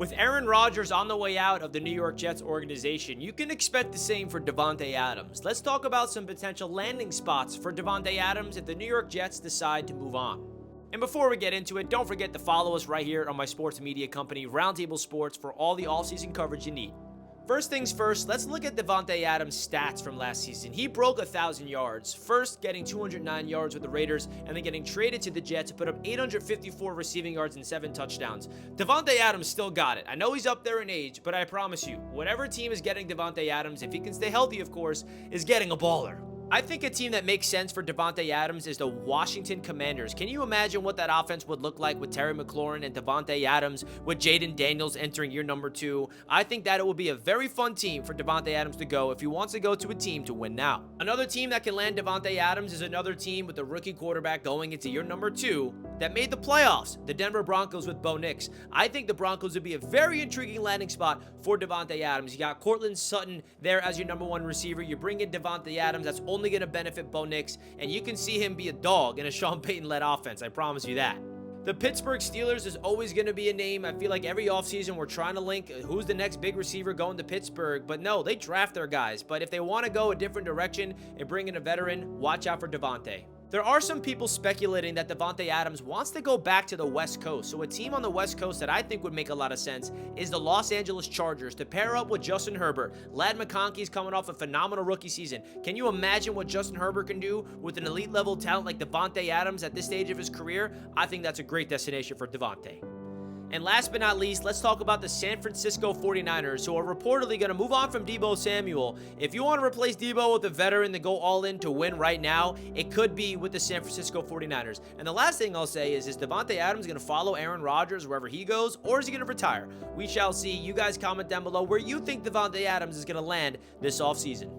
With Aaron Rodgers on the way out of the New York Jets organization, you can expect the same for Davante Adams. Let's talk about some potential landing spots for Davante Adams if the New York Jets decide to move on. And before we get into it, don't forget to follow us right here on my sports media company, Roundtable Sports, for all the all-season coverage you need. First things first, let's look at Davante Adams' stats from last season. He broke 1,000 yards, first getting 209 yards with the Raiders, and then getting traded to the Jets to put up 854 receiving yards and 7 touchdowns. Davante Adams still got it. I know he's up there in age, but I promise you, whatever team is getting Davante Adams, if he can stay healthy, of course, is getting a baller. I think a team that makes sense for Davante Adams is the Washington Commanders. Can you imagine what that offense would look like with Terry McLaurin and Davante Adams, with Jaden Daniels entering year number 2? I think that it will be a very fun team for Davante Adams to go if he wants to go to a team to win now. Another team that can land Davante Adams is another team with a rookie quarterback going into year number 2 that made the playoffs, the Denver Broncos with Bo Nix. I think the Broncos would be a very intriguing landing spot for Davante Adams. You got Cortland Sutton there as your number 1 receiver. You bring in Davante Adams, that's only going to benefit Bo Nix, and you can see him be a dog in a Sean Payton-led offense. I promise you that. The Pittsburgh Steelers is always going to be a name. I feel like every offseason we're trying to link who's the next big receiver going to Pittsburgh, but no, they draft their guys. But if they want to go a different direction and bring in a veteran, watch out for Davante. There are some people speculating that Davante Adams wants to go back to the West Coast. So a team on the West Coast that I think would make a lot of sense is the Los Angeles Chargers to pair up with Justin Herbert. Ladd McConkey's coming off a phenomenal rookie season. Can you imagine what Justin Herbert can do with an elite level talent like Davante Adams at this stage of his career? I think that's a great destination for Davante. And last but not least, let's talk about the San Francisco 49ers, who are reportedly going to move on from Deebo Samuel. If you want to replace Deebo with a veteran to go all in to win right now, it could be with the San Francisco 49ers. And the last thing I'll say is Davante Adams going to follow Aaron Rodgers wherever he goes, or is he going to retire? We shall see. You guys comment down below where you think Davante Adams is going to land this offseason.